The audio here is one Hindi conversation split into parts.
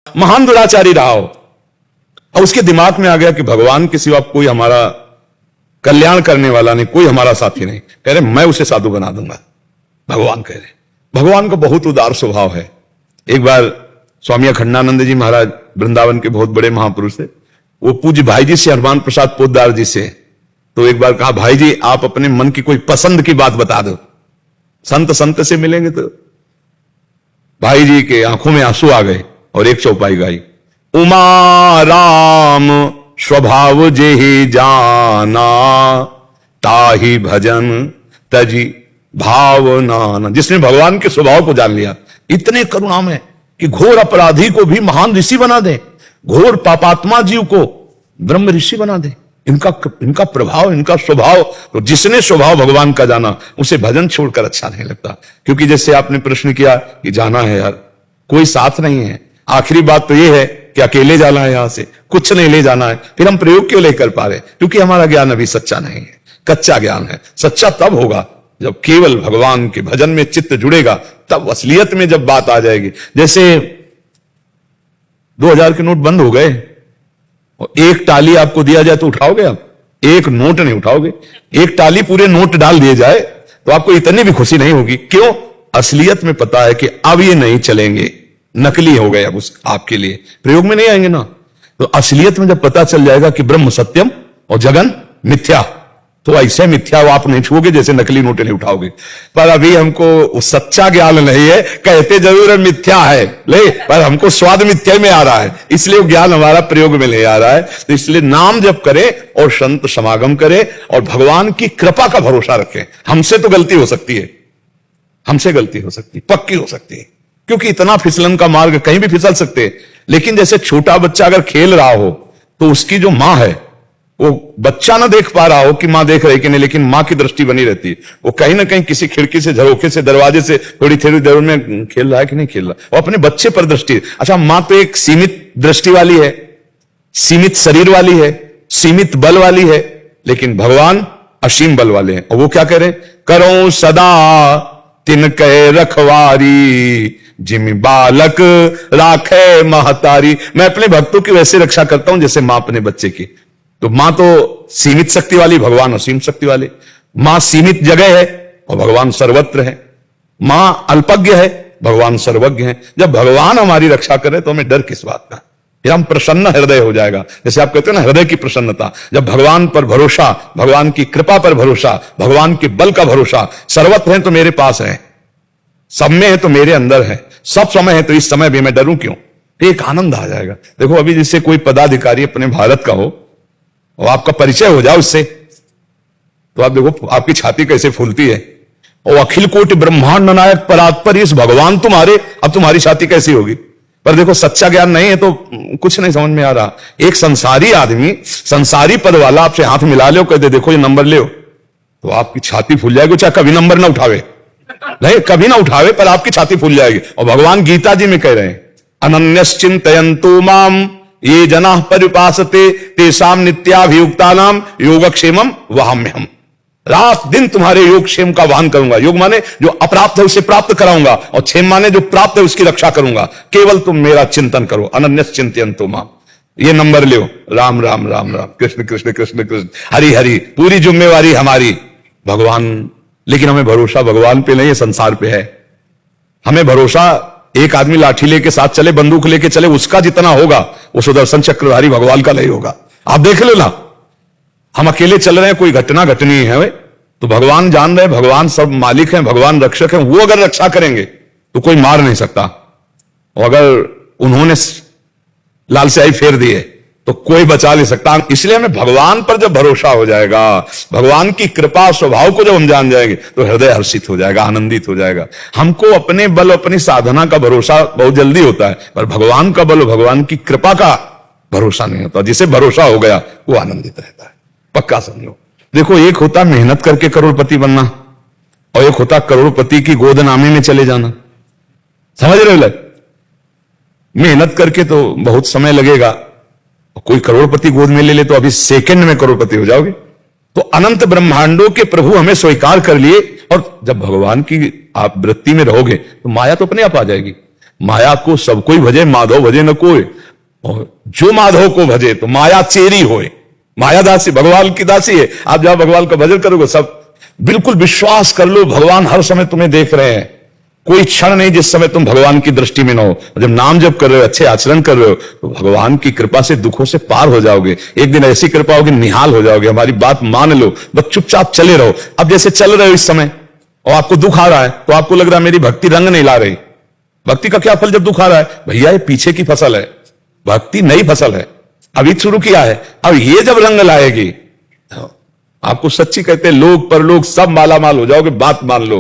महान दुराचारी रहा हो और उसके दिमाग में आ गया कि भगवान के सिवा कोई हमारा कल्याण करने वाला नहीं, कोई हमारा साथी नहीं, कह रहे मैं उसे साधु बना दूंगा। भगवान कह रहे, भगवान का बहुत उदार स्वभाव है। एक बार स्वामी अखंडानंद जी महाराज वृंदावन के बहुत बड़े महापुरुष थे, वो पूज्य भाई जी से, हनुमान प्रसाद पोद्दार जी से, तो एक बार कहा भाई जी आप अपने मन की कोई पसंद की बात बता दो, संत से मिलेंगे। तो भाई जी के आंखों में आंसू आ गए और एक चौपाई गाई, उमा राम स्वभाव जेहि जाना ताहि भजन तजी भावना। जिसने भगवान के स्वभाव को जान लिया, इतने करुणा में कि घोर अपराधी को भी महान ऋषि बना दे, घोर पापात्मा जीव को ब्रह्म ऋषि बना दे। इनका प्रभाव, इनका स्वभाव, तो जिसने स्वभाव भगवान का जाना उसे भजन छोड़कर अच्छा नहीं लगता। क्योंकि जैसे आपने प्रश्न किया कि जाना है यार, कोई साथ नहीं है, आखिरी बात तो यह है कि अकेले जाना है, यहां से कुछ नहीं ले जाना है, फिर हम प्रयोग क्यों नहीं कर पा रहे? क्योंकि हमारा ज्ञान अभी सच्चा नहीं है, कच्चा ज्ञान है। सच्चा तब होगा जब केवल भगवान के भजन में चित्त जुड़ेगा, तब असलियत में जब बात आ जाएगी। जैसे 2000 के नोट बंद हो गए और एक टाली आपको दिया जाए तो उठाओगे आप? एक नोट नहीं उठाओगे। एक टाली पूरे नोट डाल दिए जाए तो आपको इतनी भी खुशी नहीं होगी। क्यों? असलियत में पता है कि अब ये नहीं चलेंगे, नकली हो गए, अब उस आपके लिए प्रयोग में नहीं आएंगे ना। तो असलियत में जब पता चल जाएगा कि ब्रह्म सत्यम और जगन मिथ्या, तो ऐसे मिथ्या वो आप नहीं छूओगे जैसे नकली नोट नहीं उठाओगे। पर अभी हमको सच्चा ज्ञान नहीं है, कहते जरूर है मिथ्या है, ले पर हमको स्वाद मिथ्या में आ रहा है, इसलिए वो ज्ञान हमारा प्रयोग में नहीं आ रहा है। तो इसलिए नाम जप करें और संत समागम करें और भगवान की कृपा का भरोसा रखें। हमसे तो गलती हो सकती है, हमसे गलती हो सकती है, पक्की हो सकती है, क्योंकि इतना फिसलन का मार्ग, कहीं भी फिसल सकते हैं। लेकिन जैसे छोटा बच्चा अगर खेल रहा हो तो उसकी जो मां है, वो बच्चा ना देख पा रहा हो कि मां देख रही कि नहीं, लेकिन मां की दृष्टि बनी रहती है। वो कहीं ना कहीं किसी खिड़की से, झरोखे से, दरवाजे से थोड़ी थोड़ी देर में खेल रहा है कि नहीं खेल रहा, वो अपने बच्चे पर दृष्टि। अच्छा, मां तो एक सीमित दृष्टि वाली है, सीमित शरीर वाली है, सीमित बल वाली है, लेकिन भगवान असीम बल वाले हैं। और वो क्या करें? करो सदा तिन कह रखवारी जिम बालक राखे महतारी। मैं अपने भक्तों की वैसे रक्षा करता हूं जैसे मां अपने बच्चे की। तो मां तो सीमित शक्ति वाली, भगवान असीम शक्ति वाले। मां सीमित जगह है और भगवान सर्वत्र है। मां अल्पज्ञ है, भगवान सर्वज्ञ है। जब भगवान हमारी रक्षा करे तो हमें डर किस बात का? फिर हम प्रसन्न हृदय हो जाएगा। जैसे आप कहते हो ना, हृदय की प्रसन्नता। जब भगवान पर भरोसा, भगवान की कृपा पर भरोसा, भगवान के बल का भरोसा, सर्वत्र है तो मेरे पास है, सब में है तो मेरे अंदर है, सब समय है तो इस समय भी मैं डरूं क्यों? एक आनंद आ जाएगा। देखो अभी जैसे कोई पदाधिकारी अपने भारत का हो और आपका परिचय हो जाए उससे, तो आप देखो आपकी छाती कैसे फूलती है। और अखिल कोटि ब्रह्मांड नायक परात्पर इस भगवान तुम्हारे, अब तुम्हारी छाती कैसी होगी? पर देखो सच्चा ज्ञान नहीं है तो कुछ नहीं समझ में आ रहा। एक संसारी आदमी, संसारी पद वाला आपसे हाथ मिला ले, कहते देखो ये नंबर ले, तो आपकी छाती फूल जाएगी। चाहे कभी नंबर ना उठावे, नहीं कभी ना उठावे, पर आपकी छाती फूल जाएगी। और भगवान गीता जी में कह रहे हैं, अनन्यश्चिन्तयन्तु माम ये जनाः परिपासते तेषां नित्याभियुक्तानां योगक्षेमं वहाम्यहम्। रात दिन तुम्हारे योगक्षेम का वाहन करूंगा। योग माने जो अप्राप्त है उसे प्राप्त कराऊंगा, और क्षेम माने जो प्राप्त है उसकी रक्षा करूंगा। केवल तुम मेरा चिंतन करो। अनन्यश्चिन्तयन्तु माम, ये नंबर लो, राम राम राम राम, कृष्ण कृष्ण कृष्ण कृष्ण, हरि हरि, पूरी जिम्मेवारी हमारी। भगवान, लेकिन हमें भरोसा भगवान पे नहीं है, संसार पे है। हमें भरोसा एक आदमी लाठी लेके साथ चले, बंदूक लेके चले, उसका जितना होगा वो सुदर्शन चक्रधारी भगवान का नहीं होगा। आप देख लो ना, हम अकेले चल रहे हैं, कोई घटना घटनी है तो भगवान जान रहे, भगवान सब मालिक हैं, भगवान रक्षक हैं। वो अगर रक्षा करेंगे तो कोई मार नहीं सकता। और अगर उन्होंने लाल स्याही फेर दी है तो कोई बचा नहीं सकता। इसलिए हमें भगवान पर जब भरोसा हो जाएगा, भगवान की कृपा स्वभाव को जब हम जान जाएंगे तो हृदय हर्षित हो जाएगा, आनंदित हो जाएगा। हमको अपने बल, अपनी साधना का भरोसा बहुत जल्दी होता है, पर भगवान का बल, भगवान की कृपा का भरोसा नहीं होता। जिसे भरोसा हो गया वो आनंदित रहता है, पक्का समझो। देखो, एक होता मेहनत करके करोड़पति बनना और एक होता करोड़पति की गोदनामे में चले जाना। समझ रहे हो? मेहनत करके तो बहुत समय लगेगा, कोई करोड़पति गोद में ले ले तो अभी सेकंड में करोड़पति हो जाओगे। तो अनंत ब्रह्मांडों के प्रभु हमें स्वीकार कर लिए, और जब भगवान की आप वृत्ति में रहोगे तो माया तो अपने आप आ जाएगी। माया को सब कोई भजे, माधव भजे न कोई। और जो माधव को भजे तो माया चेरी होए। माया दासी भगवान की दासी है। आप जहां भगवान का भजन करोगे सब बिल्कुल विश्वास कर लो, भगवान हर समय तुम्हें देख रहे हैं। कोई क्षण नहीं जिस समय तुम भगवान की दृष्टि में न हो। जब नाम जप कर रहे हो, अच्छे आचरण कर रहे हो, तो भगवान की कृपा से दुखों से पार हो जाओगे। एक दिन ऐसी कृपा होगी, निहाल हो जाओगे। हमारी बात मान लो, बस चुपचाप चले रहो। अब जैसे चल रहे हो इस समय और आपको दुख आ रहा है, तो आपको लग रहा है मेरी भक्ति रंग नहीं ला रही। भक्ति का क्या फल जब दुख आ रहा है? भैया ये पीछे की फसल है, भक्ति नई फसल है, अभी शुरू किया है। अब ये जब रंग लाएगी तो आपको सच्ची कहते हैं, लोग परलोक सब माला माल हो जाओगे। बात मान लो,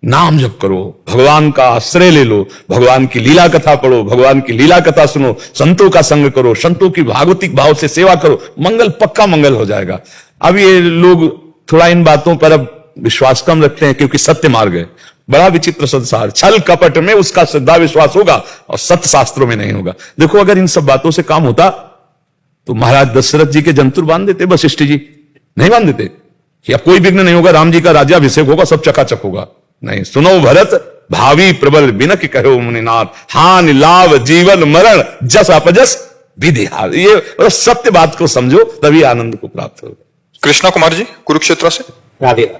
नाम जप करो, भगवान का आश्रय ले लो, भगवान की लीला कथा पढ़ो, भगवान की लीला कथा सुनो, संतों का संग करो, संतों की भागवतिक भाव से सेवा करो, मंगल पक्का मंगल हो जाएगा। अब ये लोग थोड़ा इन बातों पर अब विश्वास कम रखते हैं, क्योंकि सत्य मार्ग है। बड़ा विचित्र संसार, छल कपट में उसका श्रद्धा विश्वास होगा और सत्य शास्त्रों में नहीं होगा। देखो, अगर इन सब बातों से काम होता तो महाराज दशरथ जी के जंतुर बांध देते, वशिष्ठ जी नहीं बांध देते कि अब कोई विघ्न नहीं होगा, राम जी का राज्याभिषेक होगा, सब चकाचक होगा। नहीं, सुनो भरत भावी प्रबल बिनक कहो मुनिनाथ, हानि लाभ जीवन मरण जस अपजस विधि हार। ये सत्य बात को समझो, तभी आनंद को प्राप्त होगा। कृष्णा कुमार जी कुरुक्षेत्र से। राधे।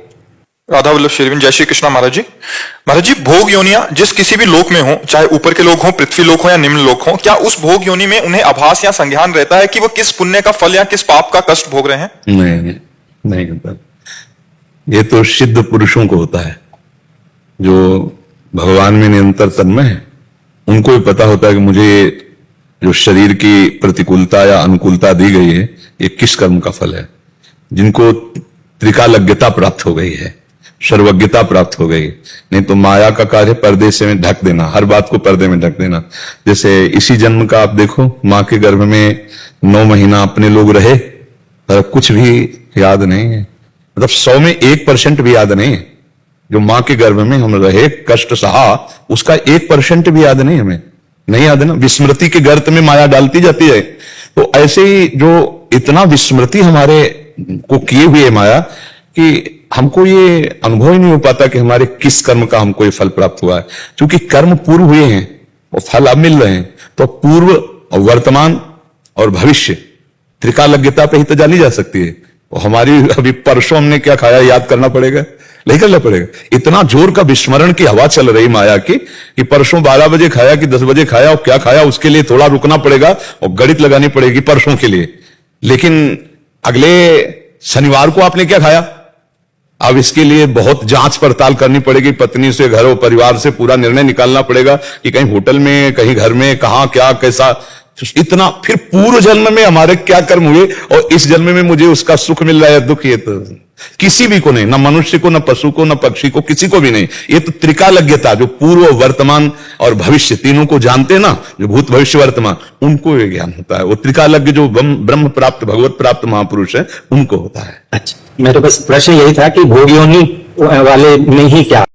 राधा वल्लभ शेरविन। जय श्री कृष्णा महाराज जी। महाराज जी, भोग योनियां जिस किसी भी लोक में हो, चाहे ऊपर के लोग हो, पृथ्वी लोक हो या निम्न लोक हो, क्या उस भोग योनि में उन्हें आभास या संज्ञान रहता है कि वो किस पुण्य का फल या किस पाप का कष्ट भोग रहे हैं? नहीं होता। ये तो सिद्ध पुरुषों को होता है, जो भगवान में निरंतर तन्मय है। उनको भी पता होता है कि मुझे जो शरीर की प्रतिकूलता या अनुकूलता दी गई है, ये किस कर्म का फल है। जिनको त्रिकालज्ञता प्राप्त हो गई है, सर्वज्ञता प्राप्त हो गई। नहीं तो माया का कार्य पर्दे से में ढक देना, हर बात को पर्दे में ढक देना। जैसे इसी जन्म का आप देखो, मां के गर्भ में 9 महीना अपने लोग रहे, पर कुछ भी याद नहीं है। मतलब 100 में 1% भी याद नहीं है। जो मां के गर्भ में हम रहे, कष्ट सहा, उसका 1% भी याद नहीं, हमें नहीं याद है ना। विस्मृति के गर्त में माया डालती जाती है। तो ऐसे ही जो इतना विस्मृति हमारे को किए हुए माया, कि हमको ये अनुभव ही नहीं हो पाता कि हमारे किस कर्म का हमको ये फल प्राप्त हुआ है। क्योंकि कर्म पूर्व हुए हैं और फल अब मिल रहे हैं, तो पूर्व और वर्तमान और भविष्य त्रिकालज्ञता पे ही तो जानी जा सकती है। और हमारी अभी परसों हमने क्या खाया याद करना पड़ेगा, नहीं करना पड़ेगा। इतना जोर का विस्मरण की हवा चल रही माया की कि परसों 12 बजे खाया कि 10 बजे खाया, और क्या खाया उसके लिए थोड़ा रुकना पड़ेगा और गणित लगानी पड़ेगी परसों के लिए। लेकिन अगले शनिवार को आपने क्या खाया, अब इसके लिए बहुत जांच पड़ताल करनी पड़ेगी। पत्नी से, घर और परिवार से पूरा निर्णय निकालना पड़ेगा कि कहीं होटल में, कहीं घर में, कहां क्या कैसा। इतना फिर पूर्व जन्म में हमारे क्या कर्म हुए और इस जन्म में मुझे उसका सुख मिल रहा है, दुख। ये तो किसी भी को नहीं, ना मनुष्य को, ना पशु को, ना पक्षी को, किसी को भी नहीं। ये तो त्रिकालज्ञता, जो पूर्व, वर्तमान और भविष्य तीनों को जानते हैं ना, जो भूत भविष्य वर्तमान, उनको ये ज्ञान होता है। वो त्रिकालज्ञ जो ब्रह्म प्राप्त, भगवत प्राप्त महापुरुष है, उनको होता है। अच्छा, मेरे बस प्रश्न यही था कि भोग योनि वाले में ही क्या